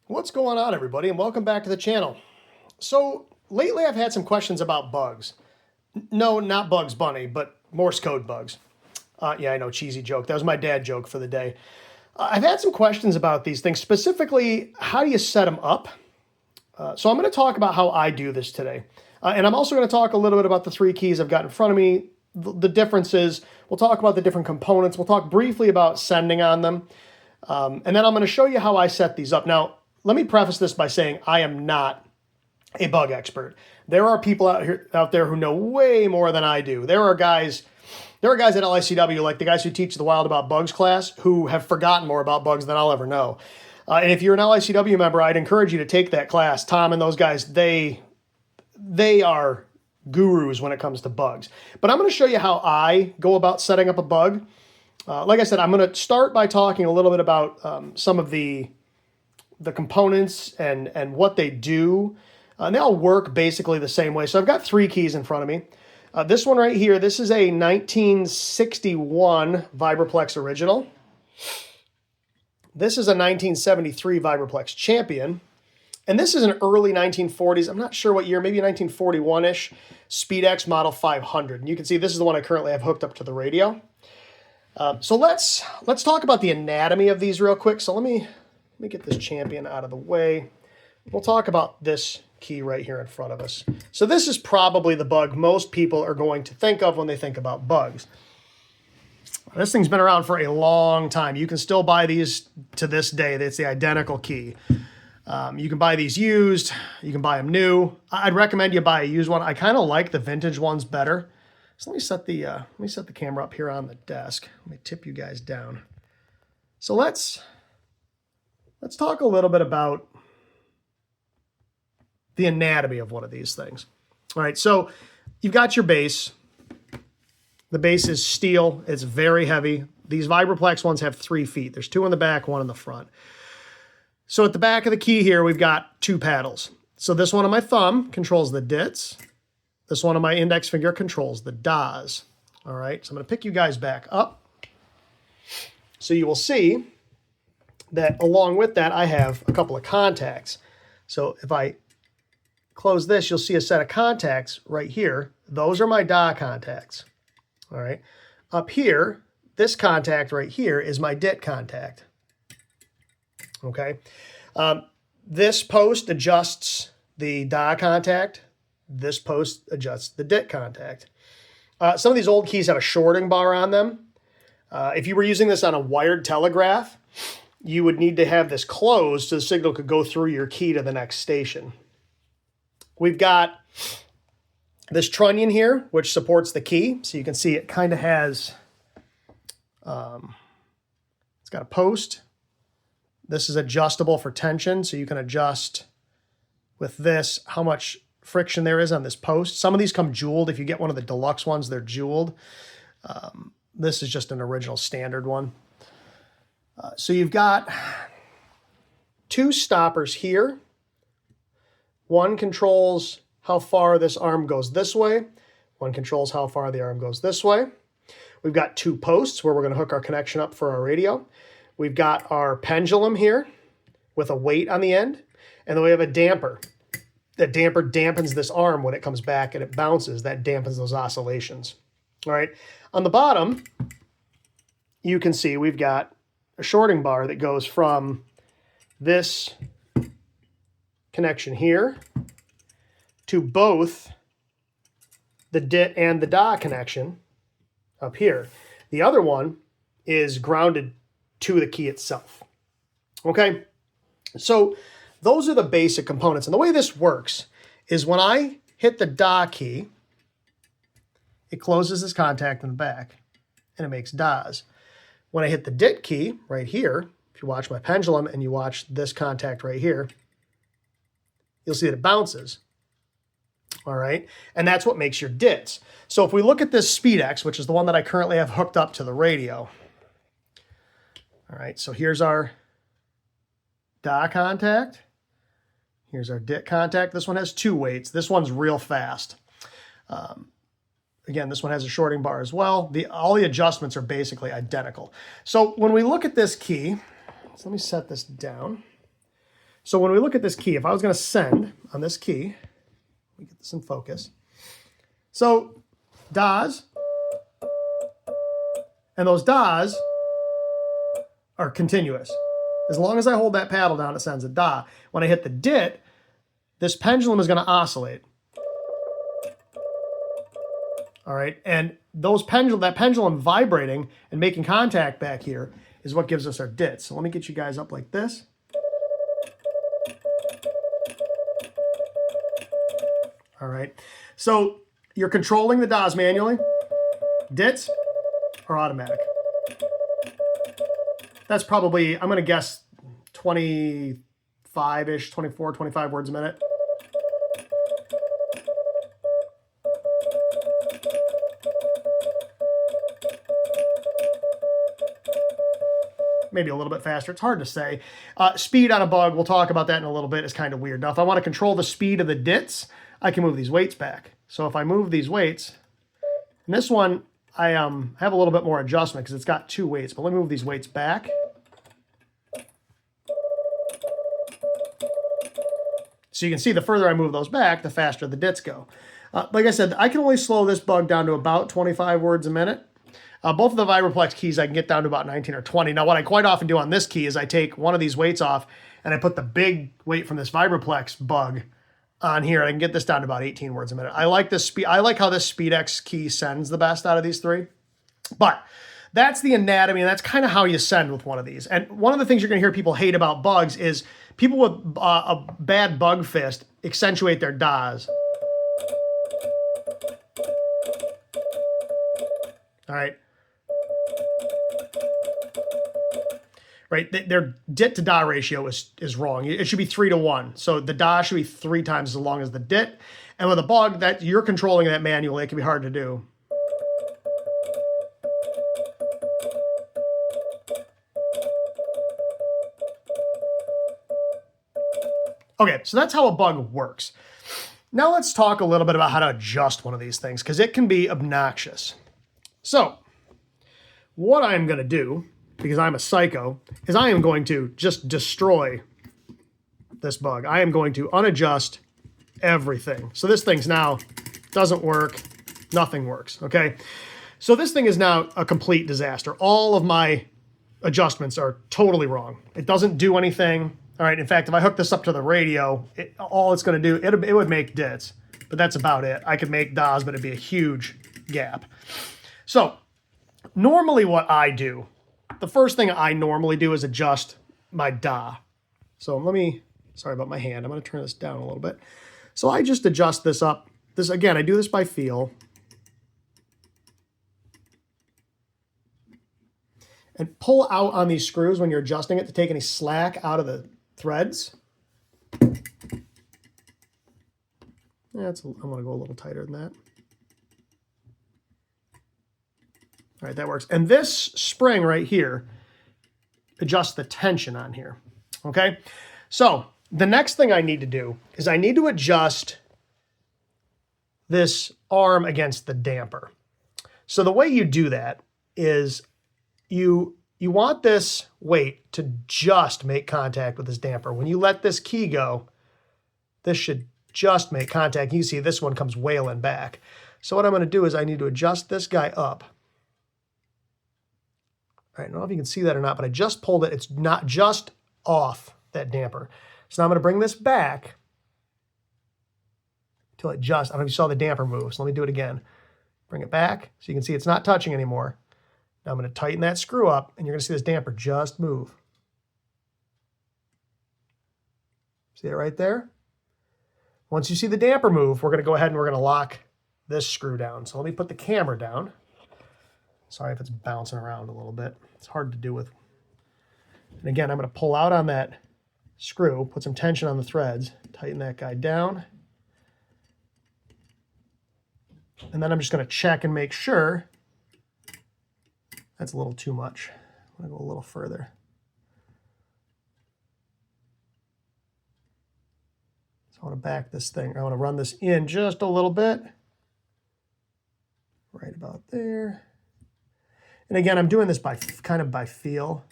What's going on, everybody, and welcome back to the channel. So lately I've had some questions about bugs. No, not Bugs Bunny, but Morse code bugs. Yeah, I know, cheesy joke. That was my dad joke for the day. I've had some questions about these things, specifically, how do you set them up? So I'm going to talk about how I do this today. And I'm also going to talk a little bit about the three keys I've got in front of me, the differences. We'll talk about the different components. We'll talk briefly about sending on them. And then I'm going to show you how I set these up. Now, let me preface this by saying I am not a bug expert. There are people out there who know way more than I do. There are guys at LICW, like the guys who teach the Wild About Bugs class, who have forgotten more about bugs than I'll ever know. And if you're an LICW member, I'd encourage you to take that class. Tom and those guys, they are gurus when it comes to bugs. But I'm going to show you how I go about setting up a bug. Like I said, I'm going to start by talking a little bit about some of the components and what they do. And they all work basically the same way. So I've got three keys in front of me. This one right here, this is a 1961 Vibraplex Original. This is a 1973 Vibraplex Champion. And this is an early 1940s, I'm not sure what year, maybe 1941-ish, SpeedX Model 500. And you can see this is the one I currently have hooked up to the radio. So let's talk about the anatomy of these real quick. So let me get this Champion out of the way. We'll talk about this key right here in front of us. So this is probably the bug most people are going to think of when they think about bugs. This thing's been around for a long time. You can still buy these to this day. It's the identical key. You can buy these used. You can buy them new. I'd recommend you buy a used one. I kind of like the vintage ones better. So let me set the camera up here on the desk. Let me tip you guys down. So let's talk a little bit about the anatomy of one of these things. All right, so you've got your base. The base is steel. It's very heavy. These Vibraplex ones have 3 feet. There's 2 in the back, 1 in the front. So at the back of the key here, we've got 2 paddles. So this one on my thumb controls the dits. This one on my index finger controls the DAs. All right, so I'm going to pick you guys back up. So you will see that along with that, I have a couple of contacts. So if I close this, you'll see a set of contacts right here. Those are my DA contacts. All right. Up here, this contact right here is my DIT contact. Okay. This post adjusts the DA contact. This post adjusts the DIT contact. Some of these old keys have a shorting bar on them. If you were using this on a wired telegraph, you would need to have this closed so the signal could go through your key to the next station. We've got this trunnion here, which supports the key. So you can see it kind of has, it's got a post. This is adjustable for tension. So you can adjust with this how much friction there is on this post. Some of these come jeweled. If you get one of the deluxe ones, they're jeweled. This is just an original standard one. So you've got 2 stoppers here. One controls how far this arm goes this way. One controls how far the arm goes this way. We've got 2 posts where we're going to hook our connection up for our radio. We've got our pendulum here with a weight on the end. And then we have a damper. That damper dampens this arm when it comes back and it bounces. That dampens those oscillations. All right. On the bottom, you can see we've got a shorting bar that goes from this connection here to both the DIT and the DA connection up here. The other one is grounded to the key itself. Okay, so those are the basic components. And the way this works is when I hit the DA key, it closes this contact in the back and it makes DAs. When I hit the DIT key right here, if you watch my pendulum and you watch this contact right here, you'll see that it bounces. All right, and that's what makes your DITs. So if we look at this SpeedX, which is the one that I currently have hooked up to the radio. All right, so here's our DA contact. Here's our DIT contact. This one has 2 weights. This one's real fast. Again, this one has a shorting bar as well. All the adjustments are basically identical. So when we look at this key, so let me set this down. So when we look at this key, if I was going to send on this key, let me get this in focus. So DAs, and those DAs are continuous. As long as I hold that paddle down, it sends a DA. When I hit the DIT, this pendulum is going to oscillate. All right, and that pendulum vibrating and making contact back here is what gives us our DIT. So let me get you guys up like this. All right, so you're controlling the DAs manually. DITs are automatic. That's probably, I'm going to guess 25-ish, 24, 25 words a minute. Maybe a little bit faster. It's hard to say. Speed on a bug, we'll talk about that in a little bit, is kind of weird. Now, if I want to control the speed of the DITs, I can move these weights back. So if I move these weights, and this one, I have a little bit more adjustment because it's got two weights, but let me move these weights back. So you can see the further I move those back, the faster the DITs go. Like I said, I can only slow this bug down to about 25 words a minute. Both of the Vibraplex keys I can get down to about 19 or 20. Now, what I quite often do on this key is I take one of these weights off and I put the big weight from this Vibraplex bug on here, and I can get this down to about 18 words a minute. I like this speed. I like how this SpeedX key sends the best out of these three. But that's the anatomy, and that's kind of how you send with one of these. And one of the things you're going to hear people hate about bugs is people with a bad bug fist accentuate their DAs. All right. Right, their DIT to DA ratio is wrong. It should be 3 to 1. So the DA should be 3 times as long as the DIT. And with a bug, that you're controlling that manually, it can be hard to do. Okay, so that's how a bug works. Now let's talk a little bit about how to adjust one of these things, because it can be obnoxious. So what I'm going to do, because I'm a psycho, is I am going to just destroy this bug. I am going to unadjust everything. So this thing's now doesn't work. Nothing works, okay? So this thing is now a complete disaster. All of my adjustments are totally wrong. It doesn't do anything. All right, in fact, if I hook this up to the radio, all it's going to do, it would make DITs, but that's about it. I could make DAs, but it'd be a huge gap. So normally what I do, the first thing I normally do is adjust my DA. So sorry about my hand. I'm going to turn this down a little bit. So I just adjust this up. Again, I do this by feel. And pull out on these screws when you're adjusting it to take any slack out of the threads. I'm going to go a little tighter than that. All right, that works. And this spring right here adjusts the tension on here, okay? So the next thing I need to do is I need to adjust this arm against the damper. So the way you do that is you want this weight to just make contact with this damper. When you let this key go, this should just make contact. You see this one comes wailing back. So what I'm going to do is I need to adjust this guy up. All right, I don't know if you can see that or not, but I just pulled it. It's not just off that damper. So now I'm going to bring this back until it just, I don't know if you saw the damper move. So let me do it again. Bring it back so you can see it's not touching anymore. Now I'm going to tighten that screw up, and you're going to see this damper just move. See it right there? Once you see the damper move, we're going to go ahead and we're going to lock this screw down. So let me put the camera down. Sorry if it's bouncing around a little bit. It's hard to do with. And again, I'm going to pull out on that screw, put some tension on the threads, tighten that guy down. And then I'm just going to check and make sure. That's a little too much. I'm going to go a little further. So I want to back this thing. I want to run this in just a little bit. Right about there. And again, I'm doing this kind of by feel.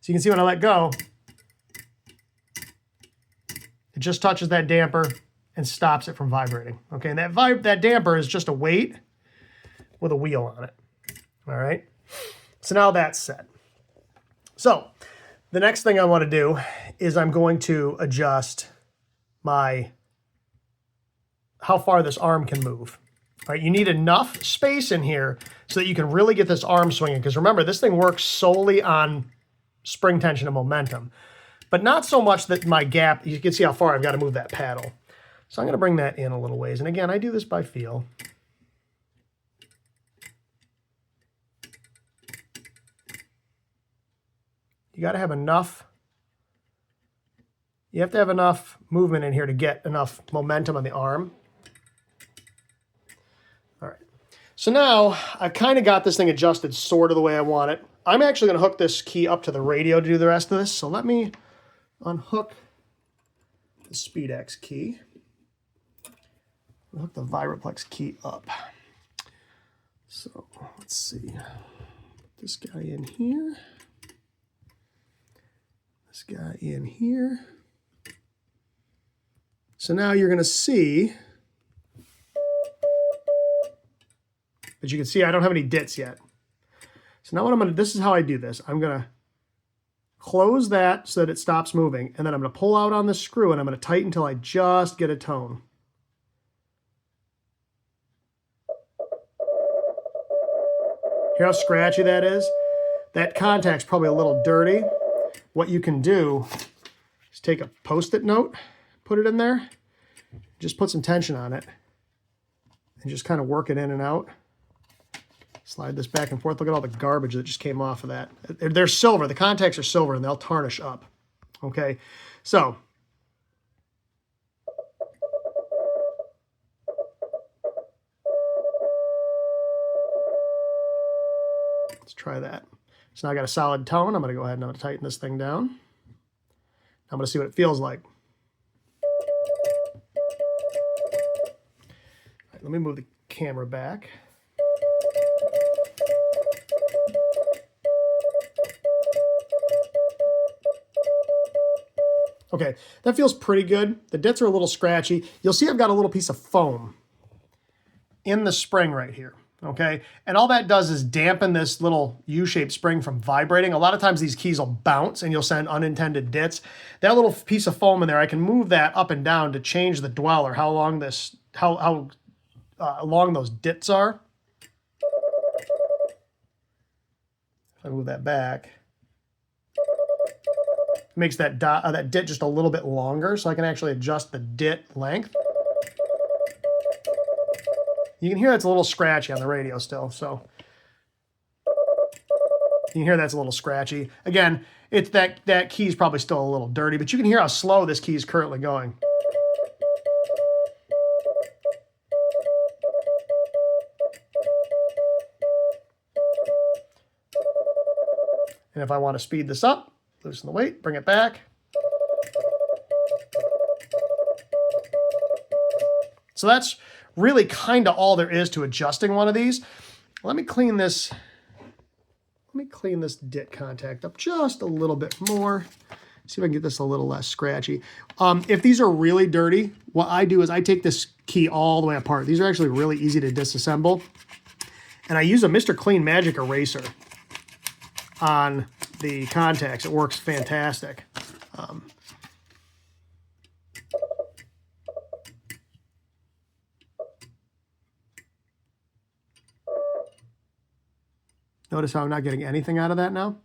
So you can see when I let go, just touches that damper and stops it from vibrating. Okay, and that damper is just a weight with a wheel on it. All right, so now that's set. So the next thing I want to do is I'm going to adjust how far this arm can move. All right, you need enough space in here so that you can really get this arm swinging, because remember, this thing works solely on spring tension and momentum, but not so much that my gap, you can see how far I've got to move that paddle. So I'm going to bring that in a little ways. And again, I do this by feel. You got to have enough. You have to have enough movement in here to get enough momentum on the arm. All right. So now I've kind of got this thing adjusted sort of the way I want it. I'm actually going to hook this key up to the radio to do the rest of this. So let me unhook the SpeedX key. Hook the Vibraplex key up. So let's see. Put this guy in here. This guy in here. So now you're going to see, but you can see I don't have any dits yet. So now what I'm going to, this is how I do this. I'm going to close that so that it stops moving, and then I'm going to pull out on the screw and I'm going to tighten until I just get a tone. Hear how scratchy that is? That contact's probably a little dirty. What you can do is take a Post-it note, put it in there, just put some tension on it, and just kind of work it in and out. Slide this back and forth. Look at all the garbage that just came off of that. They're silver. The contacts are silver, and they'll tarnish up. Okay, so let's try that. So now I got a solid tone. I'm going to go ahead and I'm going to tighten this thing down. I'm going to see what it feels like. All right, let me move the camera back. Okay, that feels pretty good. The dits are a little scratchy. You'll see I've got a little piece of foam in the spring right here. Okay, and all that does is dampen this little U-shaped spring from vibrating. A lot of times these keys will bounce and you'll send unintended dits. That little piece of foam in there, I can move that up and down to change the dwell, or how long this, how long those dits are. If I move that back, it makes that dit just a little bit longer, so I can actually adjust the dit length. You can hear that's a little scratchy on the radio still, so you can hear that's a little scratchy. Again, it's that key's probably still a little dirty, but you can hear how slow this key is currently going. And if I want to speed this up, loosen the weight, bring it back. So that's really kind of all there is to adjusting one of these. Let me clean this dit contact up just a little bit more. See if I can get this a little less scratchy. If these are really dirty, what I do is I take this key all the way apart. These are actually really easy to disassemble. And I use a Mr. Clean Magic Eraser on the contacts. It works fantastic. Notice how I'm not getting anything out of that now.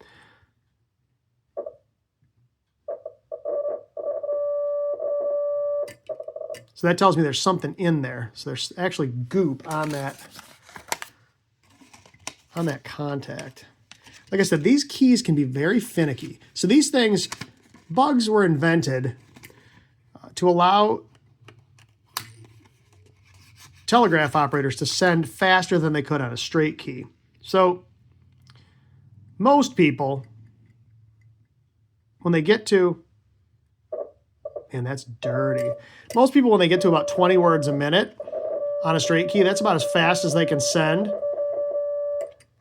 So that tells me there's something in there. So there's actually goop on that contact. Like I said, these keys can be very finicky. So these things, bugs were invented to allow telegraph operators to send faster than they could on a straight key. So most people, when they get to, and that's dirty. Most people, when they get to about 20 words a minute on a straight key, that's about as fast as they can send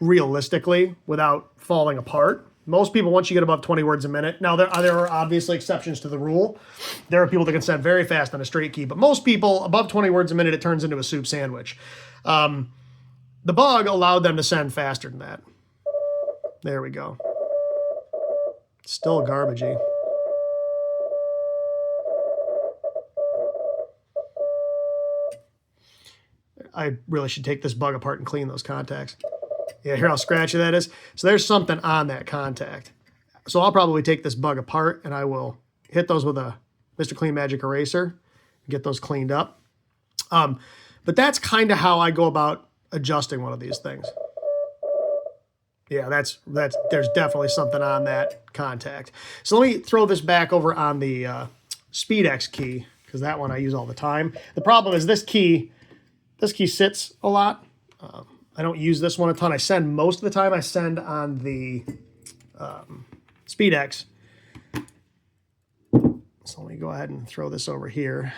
realistically without falling apart. Most people, once you get above 20 words a minute, now there are obviously exceptions to the rule. There are people that can send very fast on a straight key, but most people, above 20 words a minute, it turns into a soup sandwich. The bug allowed them to send faster than that. There we go. Still garbagey. I really should take this bug apart and clean those contacts. Yeah, hear how scratchy that is? So there's something on that contact. So I'll probably take this bug apart and I will hit those with a Mr. Clean Magic Eraser and get those cleaned up. But that's kind of how I go about adjusting one of these things. Yeah, there's definitely something on that contact. So let me throw this back over on the Speed X key, because that one I use all the time. The problem is this key sits a lot. I don't use this one a ton. I send most of the time. I send on the Speed X. So let me go ahead and throw this over here.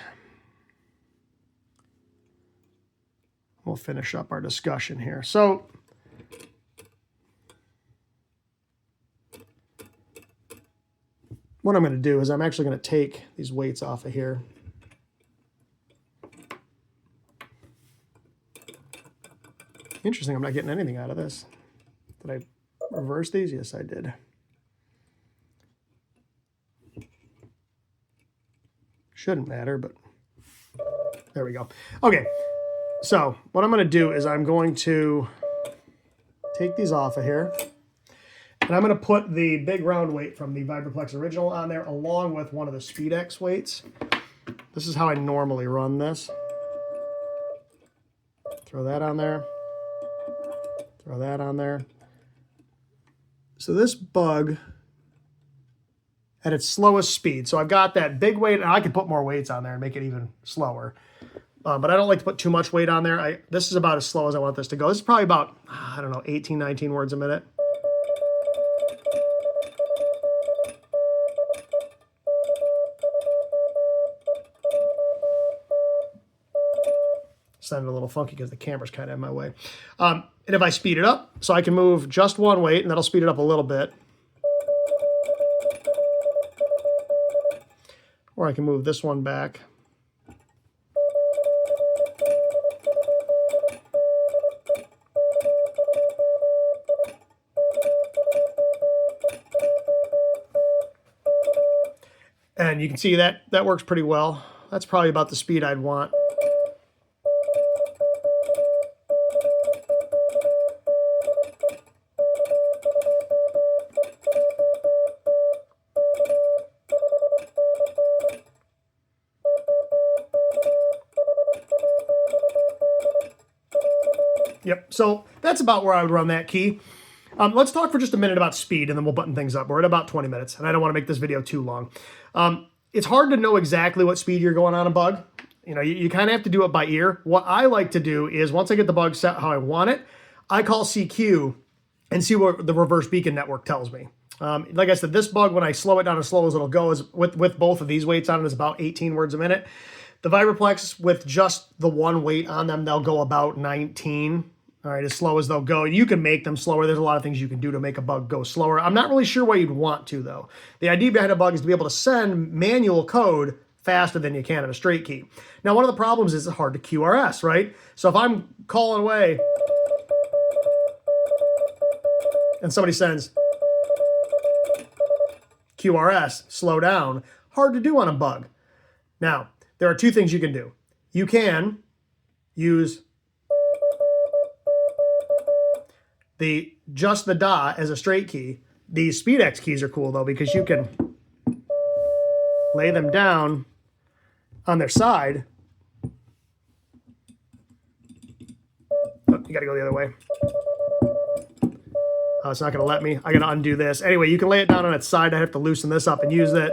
We'll finish up our discussion here. So what I'm going to do is I'm actually going to take these weights off of here. Interesting, I'm not getting anything out of this. Did I reverse these? Yes, I did. Shouldn't matter, but there we go. Okay, so what I'm going to do is I'm going to take these off of here. And I'm going to put the big round weight from the Vibraplex Original on there along with one of the Speed X weights. This is how I normally run this. Throw that on there. Throw that on there. So this bug at its slowest speed. So I've got that big weight, and I could put more weights on there and make it even slower. But I don't like to put too much weight on there. This is about as slow as I want this to go. This is probably about, I don't know, 18, 19 words a minute. Sounded a little funky because the camera's kind of in my way. And if I speed it up, so I can move just one weight, and that'll speed it up a little bit. Or I can move this one back. And you can see that works pretty well. That's probably about the speed I'd want. Yep, so that's about where I would run that key. Let's talk for just a minute about speed, and then we'll button things up. We're at about 20 minutes, and I don't want to make this video too long. It's hard to know exactly what speed you're going on a bug. You know, you kind of have to do it by ear. What I like to do is once I get the bug set how I want it, I call CQ and see what the reverse beacon network tells me. Like I said, this bug, when I slow it down as slow as it'll go, is with both of these weights on it, is about 18 words a minute. The Vibraplex, with just the one weight on them, they'll go about 19. All right, as slow as they'll go. You can make them slower. There's a lot of things you can do to make a bug go slower. I'm not really sure why you'd want to, though. The idea behind a bug is to be able to send manual code faster than you can on a straight key. Now, one of the problems is it's hard to QRS, right? So if I'm calling away and somebody sends QRS, slow down, hard to do on a bug. Now, there are two things you can do. You can use just the DA as a straight key. These Speed X keys are cool though, because you can lay them down on their side. Oh, you gotta go the other way. Oh, it's not gonna let me. I gotta undo this. Anyway, you can lay it down on its side. I have to loosen this up and use it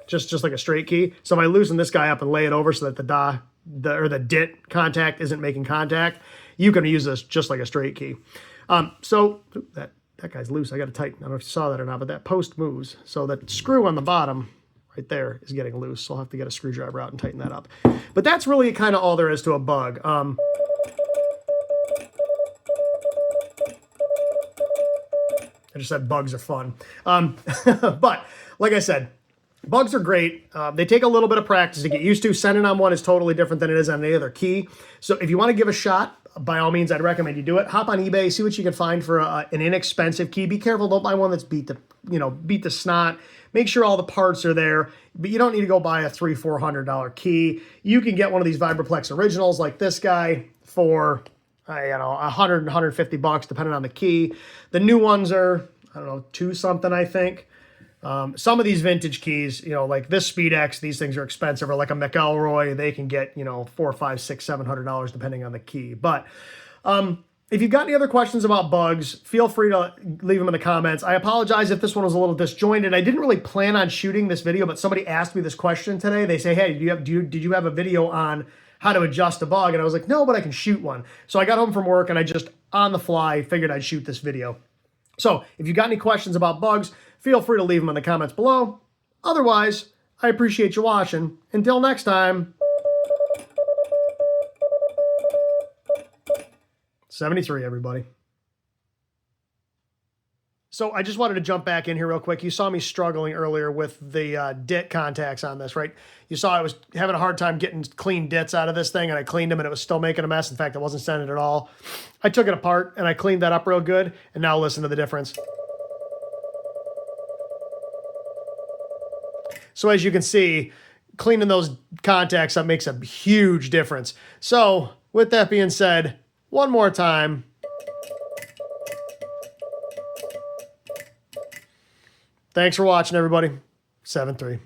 just like a straight key. So if I loosen this guy up and lay it over so that the DIT contact isn't making contact, you can use this just like a straight key. So that guy's loose. I got to tighten. I don't know if you saw that or not, but that post moves. So that screw on the bottom right there is getting loose. So I'll have to get a screwdriver out and tighten that up. But that's really kind of all there is to a bug. I just said bugs are fun. But like I said, bugs are great. They take a little bit of practice to get used to. Sending on one is totally different than it is on any other key. So if you want to give a shot, by all means, I'd recommend you do it. Hop on eBay, see what you can find for an inexpensive key. Be careful, don't buy one that's beat the snot. Make sure all the parts are there, but you don't need to go buy a $300-400 key. You can get one of these Vibraplex originals like this guy for, $100, $150, depending on the key. The new ones are, I don't know, $2 something, I think. Some of these vintage keys, like this SpeedX, these things are expensive, or like a McElroy, they can get, $400, $500, $600, $700 depending on the key. But if you've got any other questions about bugs, feel free to leave them in the comments. I apologize if this one was a little disjointed. I didn't really plan on shooting this video, but somebody asked me this question today. They say, hey, did you have a video on how to adjust a bug? And I was like, no, but I can shoot one. So I got home from work and I just, on the fly, figured I'd shoot this video. So if you got any questions about bugs, feel free to leave them in the comments below. Otherwise, I appreciate you watching. Until next time. 73, everybody. So I just wanted to jump back in here real quick. You saw me struggling earlier with the dit contacts on this, right? You saw I was having a hard time getting clean dits out of this thing, and I cleaned them, and it was still making a mess. In fact, it wasn't sending at all. I took it apart, and I cleaned that up real good, and now listen to the difference. So as you can see, cleaning those contacts up makes a huge difference. So with that being said, one more time. Thanks for watching, everybody. 7-3.